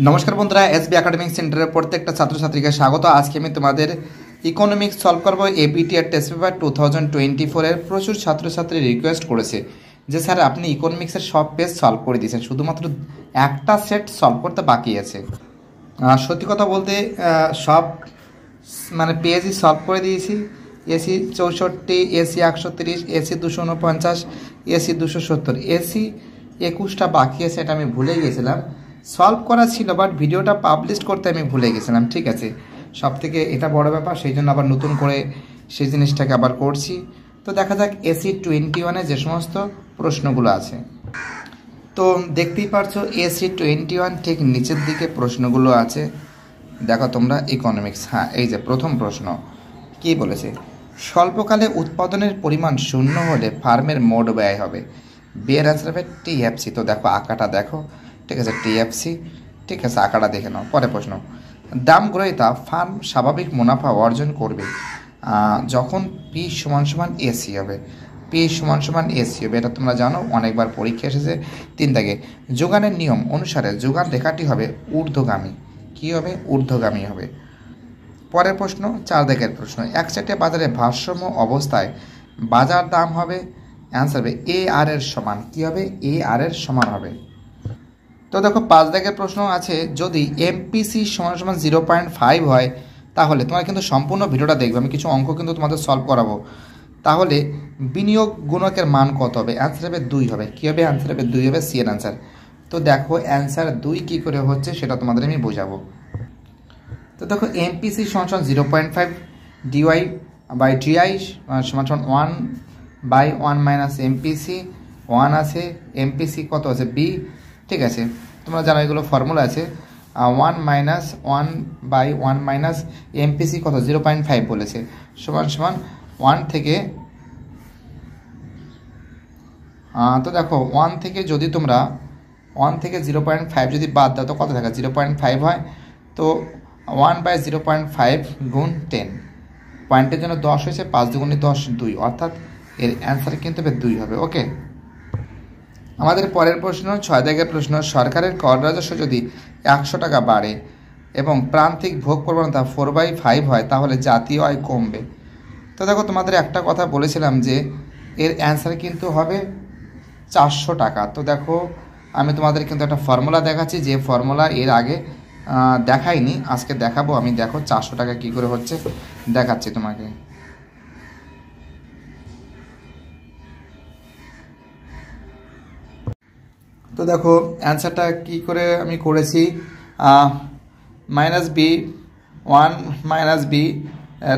নমস্কার বন্ধুরা, SB academic সেন্টারের প্রত্যেকটা ছাত্রছাত্রীকে স্বাগত। আজকে আমি তোমাদের ইকোনমিক্স সলভ করবো। এপিটি আর টেস্ট পেপার 2024-এর প্রচুর ছাত্রছাত্রী রিকোয়েস্ট করেছে যে স্যার আপনি ইকোনমিক্সের সব পেজ সলভ করে দিয়েছেন, শুধুমাত্র একটা সেট সলভ করতে বাকি আছে। সত্যি কথা বলতে সব পেজই সলভ করে দিয়েছি। AC 64, AC 130, AC 249, AC 270, AC 21টা বাকি আছে। এটা আমি ভুলে গেছিলাম, সলভ করা ছিল বাট ভিডিওটা পাবলিশ করতে আমি ভুলে গেছিলাম। ঠিক আছে, সব থেকে এটা বড় ব্যাপার, সেই জন্য আবার নতুন করে সেই জিনিসটাকে আবার করছি। তো দেখা যাক এসি 21-এ যে সমস্ত প্রশ্নগুলো আছে। তো দেখতেই পারছো এসি 21 ঠিক নিচের দিকে প্রশ্নগুলো আছে। দেখো তোমরা ইকোনমিক্স, হ্যাঁ এই যে প্রথম প্রশ্ন কি বলেছে, স্বল্পকালে উৎপাদনের পরিমাণ শূন্য হলে ফার্মের মোট ব্যয় হবে। বিয়ের অ্যান্সার হবে টিএফসি। তো দেখো আঁকাটা দেখো, ঠিক আছে টিএফসি, ঠিক আছে আঁকাটা দেখে নাও। পরে প্রশ্ন, দাম গ্রহীতা ফার্ম স্বাভাবিক মুনাফা অর্জন করবে যখন পি সমান সমান এসি হবে। পি সমান সমান এসি হবে, এটা তোমরা জানো, অনেকবার পরীক্ষা এসেছে। 3 দাগে, যোগানের নিয়ম অনুসারে যোগান রেখাটি হবে ঊর্ধ্বগামী। কী হবে? ঊর্ধ্বগামী হবে। পরের প্রশ্ন 4 দাগের প্রশ্ন, একচেটিয়া বাজারে ভারসাম্য অবস্থায় বাজার দাম হবে, অ্যান্সার হবে এ আর এর সমান। কী হবে? এ আর এর সমান হবে। তো দেখো 5 দাগের প্রশ্ন আছে, যদি এমপিসি সমান সমান 0.5 হয় তাহলে, তোমার কিন্তু সম্পূর্ণ ভিডিওটা দেখবে, আমি কিছু অঙ্ক কিন্তু তোমাদের সলভ করাবো। তাহলে বিনিয়োগ গুণকের মান কত হবে? অ্যান্সার হবে 2 হবে। কী হবে? অ্যান্সার হবে 2 হবে, সি এর অ্যান্সার। তো দেখো অ্যান্সার 2 কী করে হচ্ছে সেটা তোমাদের আমি বোঝাবো। তো দেখো এমপিসি সমান সমান 0.5 ডিওয়াই বাই ডিআই সমান সমান 1/1 মাইনাস এমপিসি 1 আছে, এমপিসি কত আছে? বি। ঠিক আছে, তোমরা জানো এগুলো ফর্মুলা আছে। 1/1 মাইনাস এমপিসি কত? 0.5 বলেছে, সমান সমান 1 থেকে। তো দেখো 1 থেকে যদি তোমরা 1 থেকে 0.5 যদি বাদ দাও তো কত থাকে? 0.5 হয়। তো 1/0.5 গুণ 10, পয়েন্টের জন্য 10 হয়েছে, 5 দুগুণে 10, 2, অর্থাৎ এর অ্যান্সার কিন্তু 2 হবে। ওকে, আমাদের পরের প্রশ্ন 6 দাগের প্রশ্ন, সরকারের কর রাজস্ব যদি 100 টাকা বাড়ে এবং প্রান্তিক ভোগ প্রবণতা 4/5 হয় তাহলে জাতীয় আয় কমবে। তো দেখো তোমাদের একটা কথা বলেছিলাম যে এর অ্যান্সার কিন্তু হবে 400 টাকা। তো দেখো আমি তোমাদের কিন্তু একটা ফর্মুলা দেখাচ্ছি, যে ফর্মুলা এর আগে দেখাইনি, আজকে দেখাবো আমি। দেখো 400 টাকা কী করে হচ্ছে দেখাচ্ছি তোমাকে। তো দেখো অ্যান্সারটা কী করে আমি করেছি, মাইনাস বি 1 মাইনাস বি,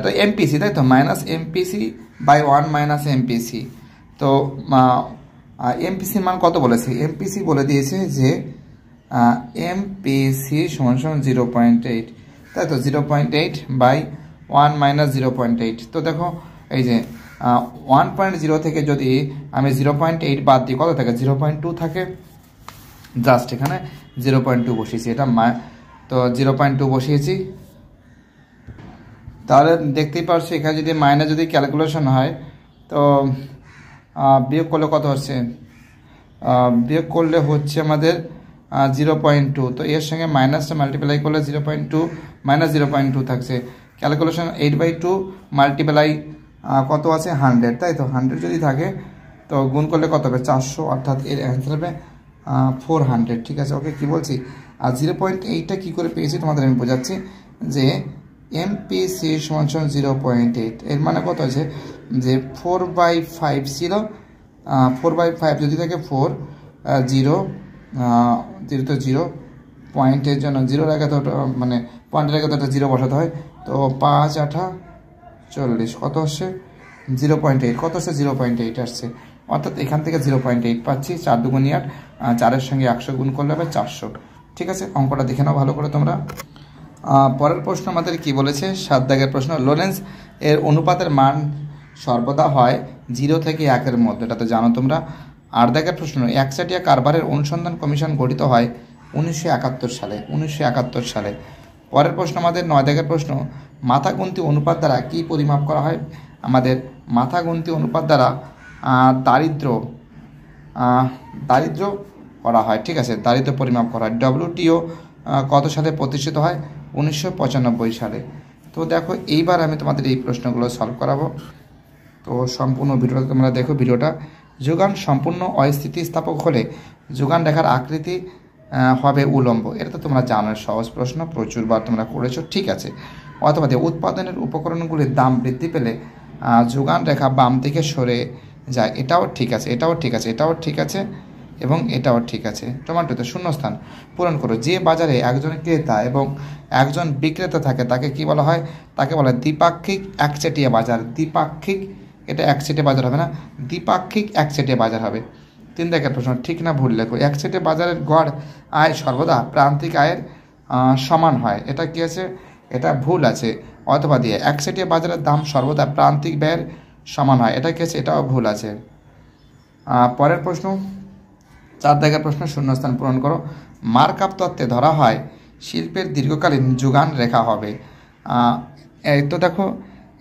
তো এমপিসি তাই তো, minus MPC by 1 minus MPC. তো এমপিসির মান কত বলেছে? এমপিসি বলে দিয়েছে যে এমপিসি সমান সমান 0.8, তাই তো 0.8 বাই 1 মাইনাস 0.8। তো দেখো এই যে 1.0 থেকে যদি আমি 0.8 বাদ দিই কত থাকে? 0.2 থাকে। জাস্ট এখানে 0.2 বসিয়েছি, এটা তো 0.2 বসিয়েছি। তাহলে দেখতেই পারছো এখানে যদি মাইনাস যদি ক্যালকুলেশন হয় তো বিয়োগ করলে কত হচ্ছে? বিয়োগ করলে হচ্ছে আমাদের 0.2। তো এর সঙ্গে মাইনাসটা মাল্টিপ্লাই করলে 0.2 মাইনাস 0.2 থাকছে। ক্যালকুলেশন 8/2 মাল্টিপ্লাই কত আছে? 100, তাই তো 100 যদি থাকে তো গুণ করলে কত হবে? 400, অর্থাৎ এর অ্যান্সার হবে 400। ঠিক আছে, ওকে কী বলছি? আর 0.8টা কী করে পেয়েছি তোমাদের আমি বোঝাচ্ছি, যে এমপিসি সমান সমান 0.8, এর মানে কত আছে? যে 4/5 ছিল, 4/5 যদি থাকে 4, 0 তো 0 পয়েন্টের জন্য 0 রেখে তো মানে পয়েন্টের রেখে তো একটা 0 বসাতে হয়। তো 5 8 40, কত আসছে? 0.8, কত আসছে? 0.8 আসছে, অর্থাৎ এখান থেকে 0.8 পাচ্ছি। 4 দুগুণ 8, 4-এর সঙ্গে 100 গুণ করলে হবে 400। ঠিক আছে, অঙ্কটা দেখে নাও ভালো করে তোমরা। পরের প্রশ্ন আমাদের কি বলেছে? 7 দাগের প্রশ্ন, লরেন্স এর অনুপাতের মান সর্বদা হয় 0 থেকে 1-এর মধ্যে, এটা তো জানো তোমরা। 8 দাগের প্রশ্ন, একচেটিয়া কারবারের অনুসন্ধান কমিশন গঠিত হয় 1971 সালে। 1971 সালে। পরের প্রশ্ন আমাদের 9 দাগের প্রশ্ন, মাথাগুন্তি অনুপাত দ্বারা কি পরিমাপ করা হয়? আমাদের মাথাগুন্তি অনুপাত দ্বারা দারিদ্র করা হয়। ঠিক আছে, দারিদ্র পরিমাপ করা হয়। ডব্লিউটিও কত সালে প্রতিষ্ঠিত হয়? 1995 সালে। তো দেখো এইবার আমি তোমাদের এই প্রশ্নগুলো সলভ করাবো। তো সম্পূর্ণ ভিডিওটা তোমরা দেখো। ভিডিওটা যোগান সম্পূর্ণ অস্থিতিস্থাপক হলে যোগান রেখার আকৃতি হবে উলম্ব। এটা তো তোমরা জানো, সহজ প্রশ্ন, প্রচুরবার তোমরা করেছো, ঠিক আছে। অথবা উৎপাদনের উপকরণগুলির দাম বৃদ্ধি পেলে যোগান রেখা বাম দিকে সরে যায়। এটাও ঠিক আছে, এটাও ঠিক আছে, এটাও ঠিক আছে এবং এটাও ঠিক আছে। টমেটোতে শূন্যস্থান পূরণ করো। যে বাজারে একজন ক্রেতা এবং একজন বিক্রেতা থাকে তাকে কি বলা হয়? তাকে বলা হয় দ্বিপাক্ষিক একচেটিয়া বাজার। দ্বিপাক্ষিক, এটা একচেটিয়া বাজার হবে না, দ্বিপাক্ষিক একচেটিয়া বাজার হবে। 3 দাগের প্রশ্ন, ঠিক না ভুল লেখো। একচেটিয়া বাজারের গড় আয় সর্বদা প্রান্তিক আয়ের সমান হয়। এটা কি আছে? এটা ভুল আছে। অথবা একচেটিয়া বাজারের দাম সর্বদা প্রান্তিক ব্যয়ের সমান হয়। এটা কি আছে? এটাও ভুল আছে। পরের প্রশ্ন, 4 দাগের প্রশ্ন, শূন্যস্থান পূরণ করো। মার্কআপ তত্ত্বে ধরা হয় শিল্পের দীর্ঘকালীন যোগান রেখা হবে। এই তো দেখো,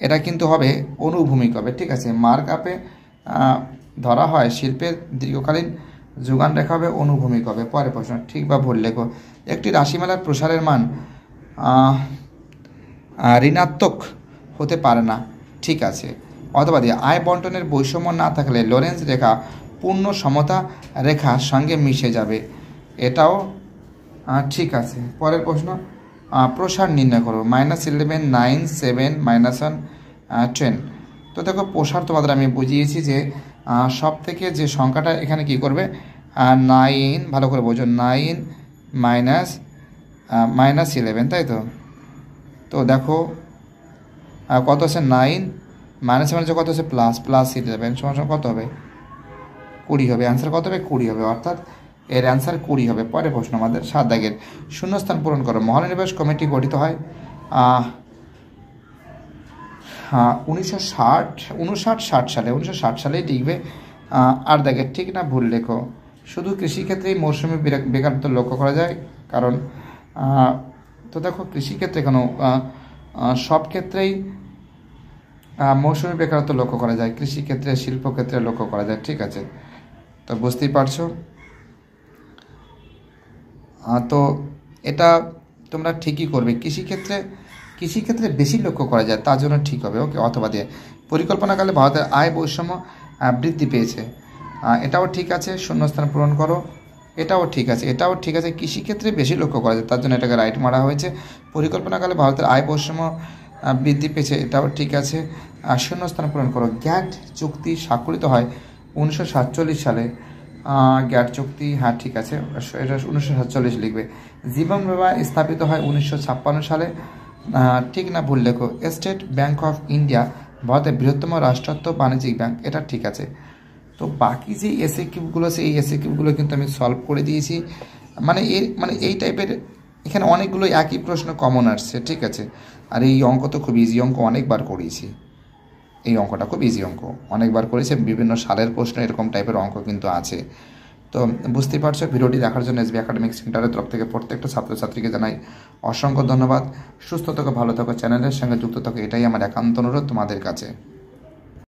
এটা কিন্তু হবে অনুভূমিক হবে, ঠিক আছে। মার্কআপে ধরা হয় শিল্পের দীর্ঘকালীন যোগান রেখা হবে, অনুভূমিক হবে। পরের প্রশ্ন, ঠিক বা ভুল লেখো। একটি রাশিমালার প্রসারের মান ঋণাত্মক হতে পারে না, ঠিক আছে। অথবা আয় বন্টনের বৈষম্য না থাকলে লরেন্স রেখা পূর্ণ সমতা রেখার সঙ্গে মিশে যাবে। এটাও ঠিক আছে। পরের প্রশ্ন, প্রসার নির্ণয় করো। -11, 9, 7, -1, 10। তো দেখো প্রসার তোমাদের আমি বুঝিয়েছি যে সব থেকে যে সংখ্যাটা এখানে কি করবে, 9, ভালো করে বোঝো, 9 -11, তাই তো। তো দেখো কত আছে? 9 -7 কত আছে? +11 সমান কত হবে? 20 হবে। অ্যান্সার কত হবে? 20 হবে, অর্থাৎ এর অ্যান্সার 20 হবে। পরের প্রশ্ন আমাদের 7 দাগের, শূন্যস্থান পূরণ করো। মহানিবেশ কমিটি গঠিত হয় 1960 সালে। 1960 সালেই লিখবে। 8 দাগের, ঠিক না ভুল লেখো। শুধু কৃষিক্ষেত্রেই মৌসুমি বেকারত্ব লক্ষ্য করা যায়, কারণ তো দেখো কৃষিক্ষেত্রে কেন, সব ক্ষেত্রেই মৌসুমি বেকারত্ব লক্ষ্য করা যায়, কৃষিক্ষেত্রে, শিল্পক্ষেত্রে লক্ষ্য করা যায়, ঠিক আছে। তো বুঝতেই পারছো। তো এটা তোমরা ঠিকই করবে। কৃষিক্ষেত্রে বেশি লক্ষ্য করা যায়, তার জন্য ঠিক হবে, ওকে। অথবা পরিকল্পনাকালে ভারতের আয় বৈষম্য বৃদ্ধি পেয়েছে। এটাও ঠিক আছে, শূন্যস্থান পূরণ করো। এটাও ঠিক আছে, এটাও ঠিক আছে। কৃষিক্ষেত্রে বেশি লক্ষ্য করা যায়, তার জন্য এটাকে রাইট মারা হয়েছে। পরিকল্পনাকালে ভারতের আয় বৈষম্য বৃদ্ধি পেয়েছে, এটাও ঠিক আছে। শূন্যস্থান পূরণ করো। গ্যাট চুক্তি স্বাক্ষরিত হয় 1947 সালে। গ্যাট চুক্তি, হ্যাঁ ঠিক আছে, এটা 1947 লিখবে। জীবন বিমা স্থাপিত হয় 1956 সালে। ঠিক না ভুল লেখো। স্টেট ব্যাংক অফ ইন্ডিয়া ভারতের বৃহত্তম রাষ্ট্রায়ত্ত বাণিজ্যিক ব্যাংক, এটা ঠিক আছে। তো বাকি যে এসএ কিউবগুলো আছে, এই এসএ কিউবগুলো কিন্তু আমি সলভ করে দিয়েছি। মানে এই টাইপের এখানে অনেকগুলো একই প্রশ্ন কমন আসছে, ঠিক আছে। আর এই অঙ্ক তো খুব ইজি অঙ্ক, অনেকবার করিয়েছি। এই অঙ্কটা খুব ইজি অঙ্ক, অনেকবার করেছে। বিভিন্ন সালের প্রশ্ন এরকম টাইপের অঙ্ক কিন্তু আছে। তো বুঝতেই পারছো। ভিডিওটি দেখার জন্য এসবি একাডেমিক সেন্টারের তরফ থেকে প্রত্যেকটা ছাত্রছাত্রীকে জানাই অসংখ্য ধন্যবাদ। সুস্থ থাকো, ভালো থাকো, চ্যানেলের সঙ্গে যুক্ত থাকো, এটাই আমার একান্ত অনুরোধ তোমাদের কাছে।